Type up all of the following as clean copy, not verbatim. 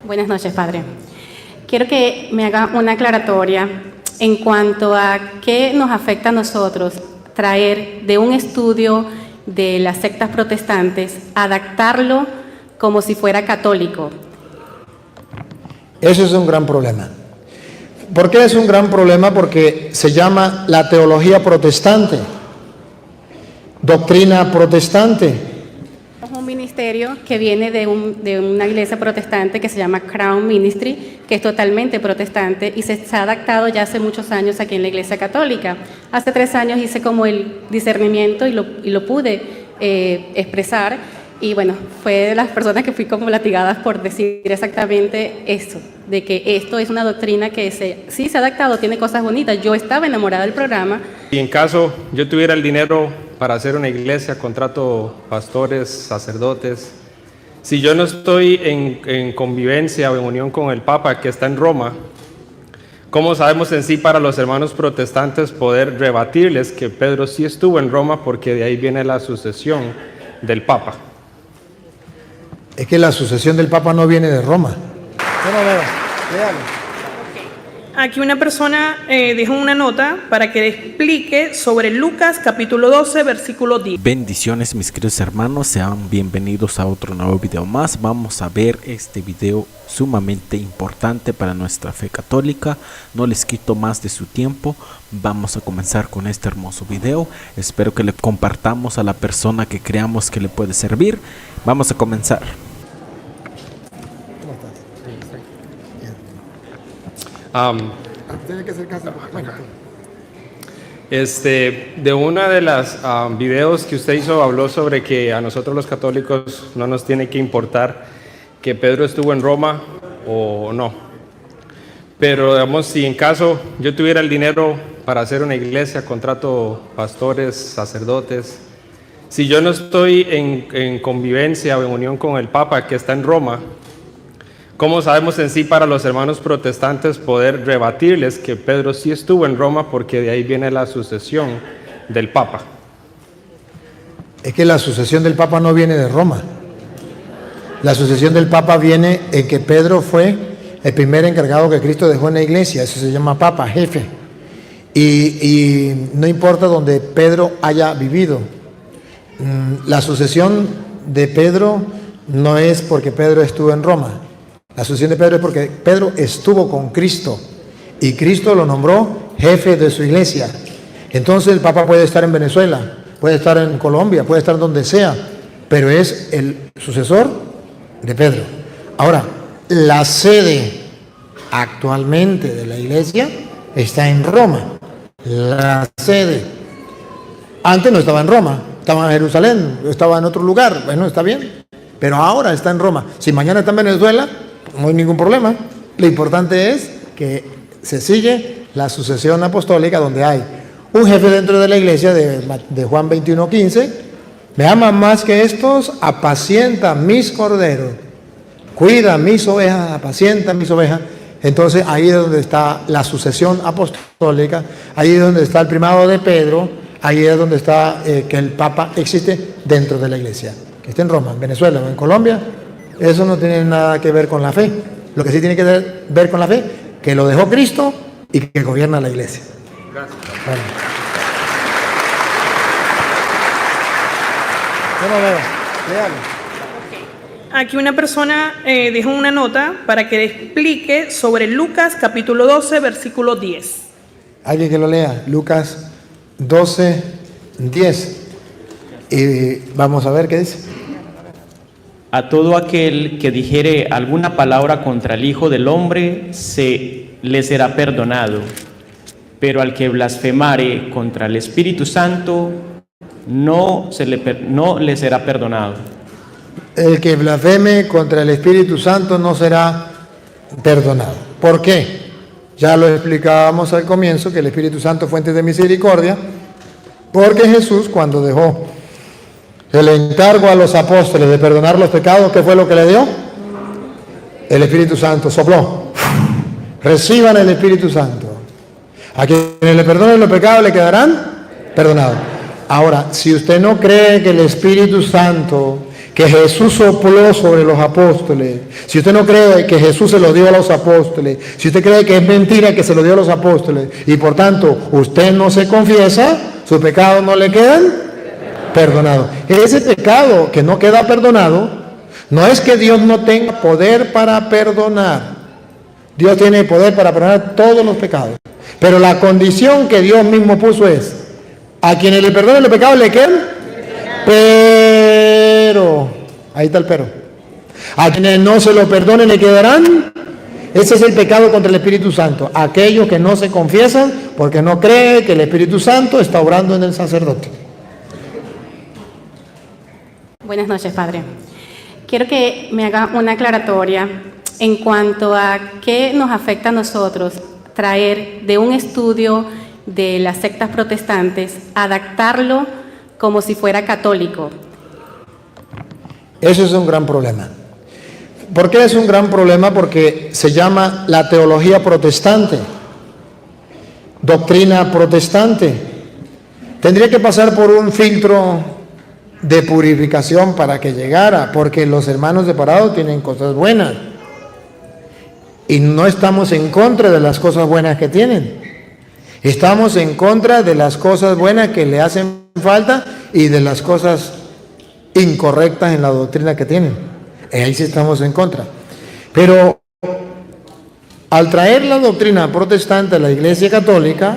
Buenas noches, Padre. Quiero que me haga una aclaratoria en cuanto a qué nos afecta a nosotros traer de un estudio de las sectas protestantes, adaptarlo como si fuera católico. Eso es un gran problema. ¿Por qué es un gran problema? Porque se llama la teología protestante, doctrina protestante. Es un ministerio que viene de una iglesia protestante que se llama Crown Ministry, que es totalmente protestante y se ha adaptado ya hace muchos años aquí en la iglesia católica. Hace 3 años hice como el discernimiento y lo pude expresar. Y bueno, fue de las personas que fui como latigadas por decir exactamente eso, de que esto es una doctrina que sí se ha adaptado, tiene cosas bonitas. Yo estaba enamorada del programa. Y en caso yo tuviera el dinero para hacer una iglesia, contrato pastores, sacerdotes. Si yo no estoy en convivencia o en unión con el Papa que está en Roma, ¿cómo sabemos en sí para los hermanos protestantes poder rebatirles que Pedro sí estuvo en Roma, porque de ahí viene la sucesión del Papa? Es que la sucesión del Papa no viene de Roma. Yo no veo, léalo. Aquí una persona dejó una nota para que explique sobre Lucas capítulo 12, versículo 10. Bendiciones, mis queridos hermanos, sean bienvenidos a otro nuevo video más. Vamos a ver este video sumamente importante para nuestra fe católica. No les quito más de su tiempo. Vamos a comenzar con este hermoso video. Espero que le compartamos a la persona que creamos que le puede servir. Vamos a comenzar. Tiene que ser casi. De una de las videos que usted hizo, habló sobre que a nosotros los católicos no nos tiene que importar que Pedro estuvo en Roma o no. Pero digamos, si en caso yo tuviera el dinero para hacer una iglesia, contrato pastores, sacerdotes. Si yo no estoy en convivencia o en unión con el Papa que está en Roma, ¿cómo sabemos en sí para los hermanos protestantes poder rebatirles que Pedro sí estuvo en Roma, porque de ahí viene la sucesión del Papa? Es que la sucesión del Papa no viene de Roma. La sucesión del Papa viene en que Pedro fue el primer encargado que Cristo dejó en la iglesia. Eso se llama Papa, jefe. Y no importa donde Pedro haya vivido. La sucesión de Pedro no es porque Pedro estuvo en Roma. La sucesión de Pedro es porque Pedro estuvo con Cristo y Cristo lo nombró jefe de su iglesia. Entonces el Papa puede estar en Venezuela, puede estar en Colombia, puede estar donde sea, pero es el sucesor de Pedro. Ahora, la sede actualmente de la iglesia está en Roma. La sede. Antes no estaba en Roma, estaba en Jerusalén, estaba en otro lugar. Bueno, está bien, pero ahora está en Roma. Si mañana está en Venezuela, no hay ningún problema. Lo importante es que se sigue la sucesión apostólica, donde hay un jefe dentro de la iglesia de Juan 21:15. Me ama más que estos, apacienta mis corderos, cuida mis ovejas, apacienta mis ovejas. Entonces ahí es donde está la sucesión apostólica, ahí es donde está el primado de Pedro, ahí es donde está que el Papa existe dentro de la iglesia. Que esté en Roma, en Venezuela o en Colombia, eso no tiene nada que ver con la fe. Lo que sí tiene que ver con la fe, que lo dejó Cristo y que gobierna la iglesia. Gracias. Bueno. Yo no veo, léalo. Aquí una persona dejó una nota para que explique sobre Lucas capítulo 12, versículo 10. Alguien que lo lea, Lucas 12:10. Y vamos a ver qué dice. A todo aquel que dijere alguna palabra contra el Hijo del Hombre, le será perdonado. Pero al que blasfemare contra el Espíritu Santo, no le será perdonado. El que blasfeme contra el Espíritu Santo no será perdonado. ¿Por qué? Ya lo explicábamos al comienzo, que el Espíritu Santo es fuente de misericordia, porque Jesús, cuando dejó el encargo a los apóstoles de perdonar los pecados, ¿qué fue lo que le dio? El Espíritu Santo sopló. Reciban el Espíritu Santo. A quienes le perdonen los pecados le quedarán perdonados. Ahora, si usted no cree que el Espíritu Santo, que Jesús sopló sobre los apóstoles, si usted no cree que Jesús se lo dio a los apóstoles, si usted cree que es mentira que se lo dio a los apóstoles, y por tanto usted no se confiesa, sus pecados no le quedan perdonados. Ese pecado que no queda perdonado, no es que Dios no tenga poder para perdonar. Dios tiene poder para perdonar todos los pecados. Pero la condición que Dios mismo puso es, a quienes le perdonen los pecados le quedan, pero, ahí está el pero, a quienes no se lo perdonen le quedarán. Ese es el pecado contra el Espíritu Santo. Aquellos que no se confiesan porque no creen que el Espíritu Santo está obrando en el sacerdote. Buenas noches, Padre. Quiero que me haga una aclaratoria en cuanto a qué nos afecta a nosotros traer de un estudio de las sectas protestantes, adaptarlo como si fuera católico. Eso es un gran problema. ¿Por qué es un gran problema? Porque se llama la teología protestante, doctrina protestante. Tendría que pasar por un filtro de purificación para que llegara, porque los hermanos separados tienen cosas buenas. Y no estamos en contra de las cosas buenas que tienen. Estamos en contra de las cosas buenas que le hacen falta y de las cosas incorrectas en la doctrina que tienen. Ahí sí estamos en contra. Pero al traer la doctrina protestante a la Iglesia Católica,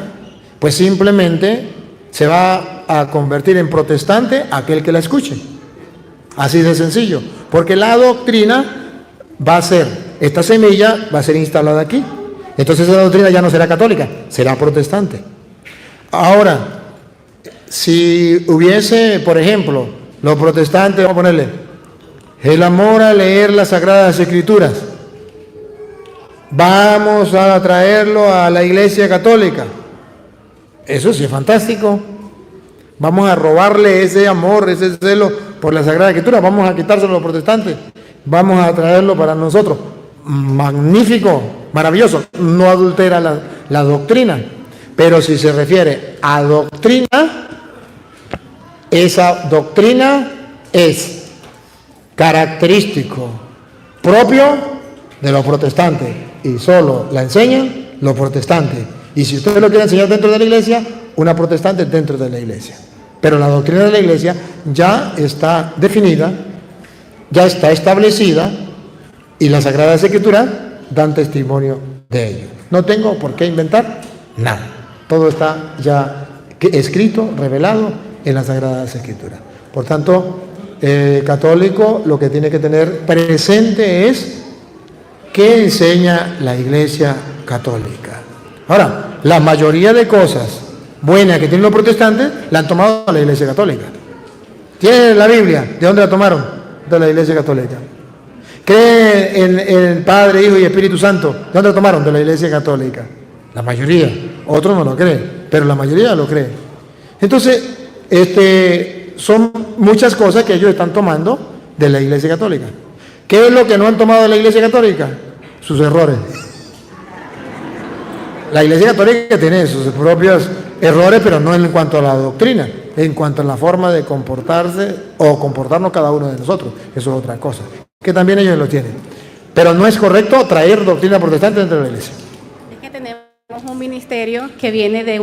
pues simplemente se va a convertir en protestante aquel que la escuche. Así de sencillo. Porque la doctrina va a ser, esta semilla va a ser instalada aquí. Entonces esa doctrina ya no será católica, será protestante. Ahora, si hubiese, por ejemplo, los protestantes, vamos a ponerle, el amor a leer las Sagradas Escrituras, vamos a traerlo a la Iglesia Católica. Eso sí es fantástico. Vamos a robarle ese amor, ese celo por la Sagrada Escritura, vamos a quitárselo a los protestantes, vamos a traerlo para nosotros. Magnífico, maravilloso, no adultera la doctrina, pero si se refiere a doctrina, esa doctrina es característico propio de los protestantes y solo la enseñan los protestantes. Y si usted lo quiere enseñar dentro de la iglesia, una protestante dentro de la iglesia. Pero la doctrina de la iglesia ya está definida, ya está establecida, y las Sagradas Escrituras dan testimonio de ello. No tengo por qué inventar nada. Todo está ya escrito, revelado en las Sagradas Escrituras. Por tanto, católico lo que tiene que tener presente es qué enseña la Iglesia Católica. Ahora, la mayoría de cosas buenas que tienen los protestantes la han tomado de la Iglesia Católica. ¿Tienen la Biblia? ¿De dónde la tomaron? De la Iglesia Católica. ¿Creen en el Padre, Hijo y Espíritu Santo? ¿De dónde lo tomaron? De la Iglesia Católica. La mayoría. Otros no lo creen, pero la mayoría lo cree. Entonces, son muchas cosas que ellos están tomando de la Iglesia Católica. ¿Qué es lo que no han tomado de la Iglesia Católica? Sus errores. La Iglesia Católica tiene sus propios errores, pero no en cuanto a la doctrina, en cuanto a la forma de comportarse o comportarnos cada uno de nosotros. Eso es otra cosa, que también ellos lo tienen. Pero no es correcto traer doctrina protestante dentro de la iglesia. Es que tenemos un ministerio que viene de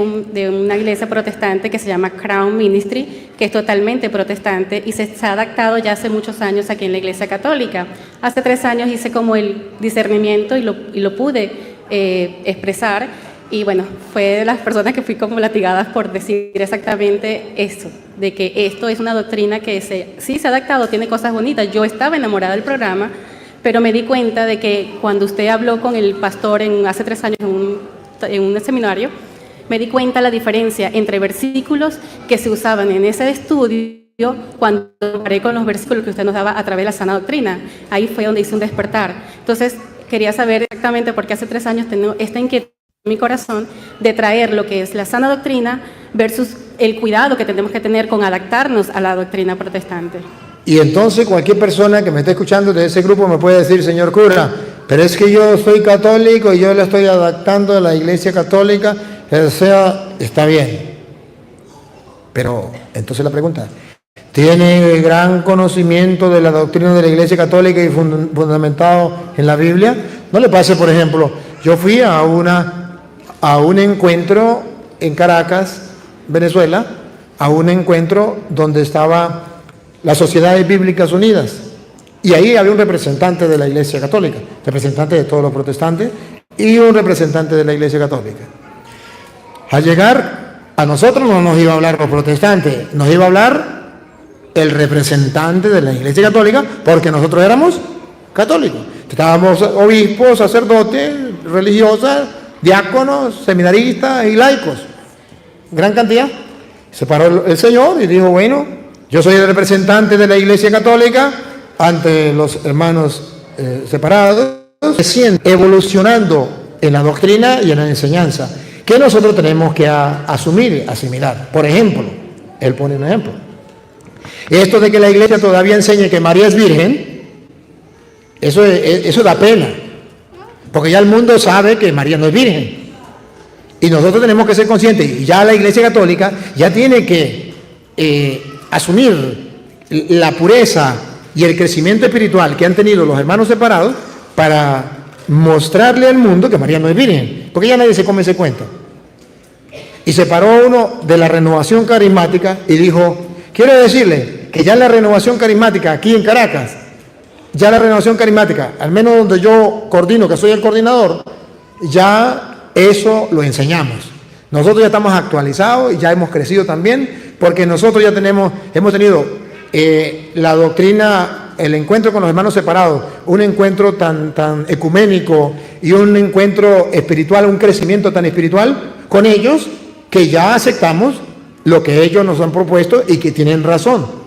una iglesia protestante que se llama Crown Ministry, que es totalmente protestante y se ha adaptado ya hace muchos años aquí en la Iglesia Católica. Hace 3 años hice como el discernimiento y lo pude expresar, y bueno, fue de las personas que fui como latigadas por decir exactamente eso, de que esto es una doctrina que sí se ha adaptado, tiene cosas bonitas. Yo estaba enamorada del programa, pero me di cuenta de que cuando usted habló con el pastor hace 3 años en un seminario, me di cuenta la diferencia entre versículos que se usaban en ese estudio cuando comparé con los versículos que usted nos daba a través de la sana doctrina. Ahí fue donde hice un despertar. Entonces, quería saber exactamente por qué hace 3 años tengo esta inquietud en mi corazón de traer lo que es la sana doctrina versus el cuidado que tenemos que tener con adaptarnos a la doctrina protestante. Y entonces cualquier persona que me esté escuchando de ese grupo me puede decir, señor cura, pero es que yo soy católico y yo le estoy adaptando a la Iglesia Católica, o sea, está bien. Pero entonces la pregunta, tiene gran conocimiento de la doctrina de la Iglesia Católica y fundamentado en la Biblia. No le pase, por ejemplo, yo fui a un encuentro en Caracas, Venezuela, a un encuentro donde estaba las Sociedades Bíblicas Unidas, y ahí había un representante de la Iglesia Católica, representante de todos los protestantes y un representante de la Iglesia Católica. Al llegar, a nosotros no nos iba a hablar los protestantes, nos iba a hablar el representante de la Iglesia Católica, porque nosotros éramos católicos. Estábamos obispos, sacerdotes, religiosas, diáconos, seminaristas y laicos. Gran cantidad. Se paró el Señor y dijo, bueno, yo soy el representante de la Iglesia Católica ante los hermanos separados, recién evolucionando en la doctrina y en la enseñanza, que nosotros tenemos que asumir, asimilar. Por ejemplo, él pone un ejemplo. Esto de que la Iglesia todavía enseñe que María es virgen, eso da pena, porque ya el mundo sabe que María no es virgen. Y nosotros tenemos que ser conscientes, y ya la Iglesia Católica ya tiene que asumir la pureza y el crecimiento espiritual que han tenido los hermanos separados para mostrarle al mundo que María no es virgen, porque ya nadie se come ese cuento. Y se paró uno de la renovación carismática y dijo, quiero decirle que ya la renovación carismática aquí en Caracas, ya la renovación carismática, al menos donde yo coordino, que soy el coordinador, ya eso lo enseñamos. Nosotros ya estamos actualizados y ya hemos crecido también, porque nosotros ya hemos tenido la doctrina, el encuentro con los hermanos separados, un encuentro tan ecuménico y un encuentro espiritual, un crecimiento tan espiritual con ellos, que ya aceptamos lo que ellos nos han propuesto y que tienen razón.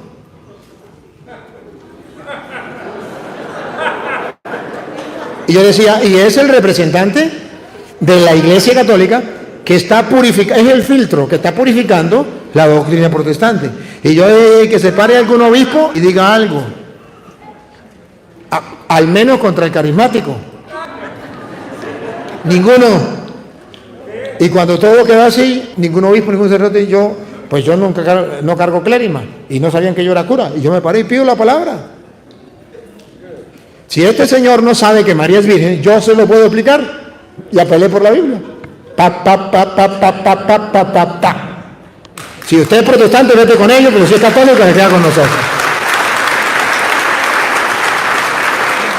Y yo decía, y es el representante de la Iglesia Católica que está purificando, es el filtro que está purificando la doctrina protestante. Y yo que se pare algún obispo y diga algo, al menos contra el carismático. Ninguno. Y cuando todo quedó así, ningún obispo, ningún sacerdote, y yo no cargo clérima, y no sabían que yo era cura, y yo me paré y pido la palabra. Si este señor no sabe que María es virgen, yo se lo puedo explicar, y apelé por la Biblia. Si usted es protestante, vete con ellos, pero si es católico, se queda con nosotros.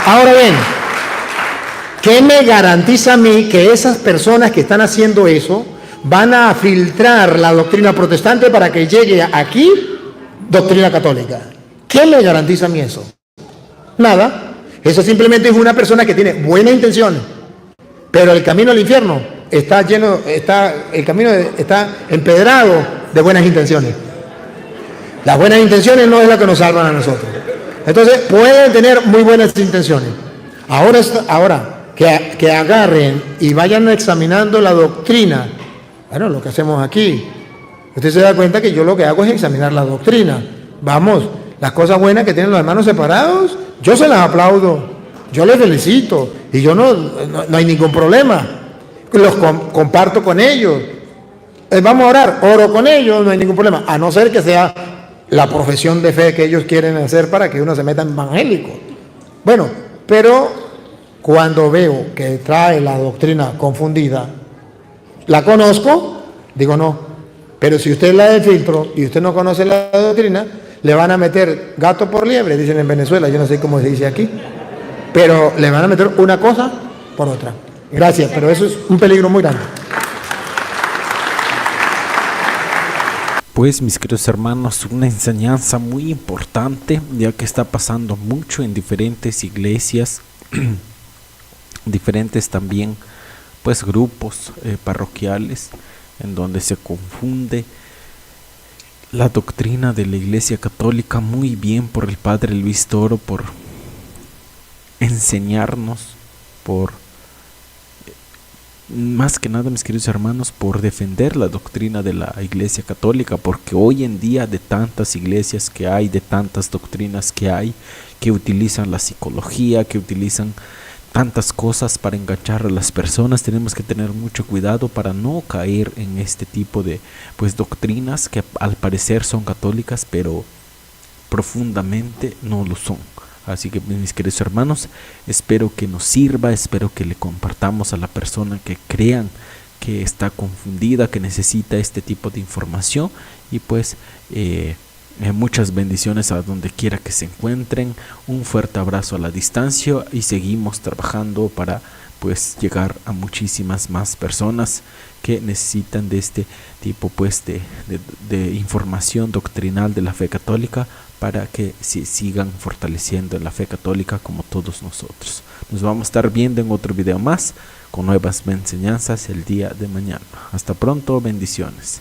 Ahora bien, ¿qué me garantiza a mí que esas personas que están haciendo eso van a filtrar la doctrina protestante para que llegue aquí doctrina católica? ¿Qué me garantiza a mí eso? Nada. Eso simplemente es una persona que tiene buenas intenciones, pero el camino al infierno está empedrado de buenas intenciones. Las buenas intenciones no es la que nos salvan a nosotros. Entonces pueden tener muy buenas intenciones. Ahora que agarren y vayan examinando la doctrina, bueno, lo que hacemos aquí, usted se da cuenta que yo lo que hago es examinar la doctrina. Vamos, las cosas buenas que tienen los hermanos separados, yo se las aplaudo, yo les felicito, y yo no hay ningún problema. Los comparto con ellos. Vamos a orar, oro con ellos, no hay ningún problema, a no ser que sea la profesión de fe que ellos quieren hacer para que uno se meta en evangélico. Bueno, pero cuando veo que trae la doctrina confundida, la conozco, digo no. Pero si usted la del filtro y usted no conoce la doctrina, le van a meter gato por liebre, dicen en Venezuela, yo no sé cómo se dice aquí, pero le van a meter una cosa por otra. Gracias, pero eso es un peligro muy grande. Pues mis queridos hermanos, una enseñanza muy importante, ya que está pasando mucho en diferentes iglesias, diferentes también pues grupos parroquiales, en donde se confunde la doctrina de la Iglesia Católica muy bien por el Padre Luis Toro, por enseñarnos, por más que nada, mis queridos hermanos, por defender la doctrina de la Iglesia Católica, porque hoy en día, de tantas iglesias que hay, de tantas doctrinas que hay, que utilizan la psicología, que utilizan tantas cosas para enganchar a las personas, tenemos que tener mucho cuidado para no caer en este tipo de pues doctrinas que al parecer son católicas, pero profundamente no lo son. Así que mis queridos hermanos, espero que nos sirva, espero que le compartamos a la persona que crean que está confundida, que necesita este tipo de información, y pues muchas bendiciones a donde quiera que se encuentren. Un fuerte abrazo a la distancia y seguimos trabajando para pues llegar a muchísimas más personas que necesitan de este tipo pues de información doctrinal de la fe católica, para que se sigan fortaleciendo en la fe católica como todos nosotros. Nos vamos a estar viendo en otro video más con nuevas enseñanzas el día de mañana. Hasta pronto, bendiciones.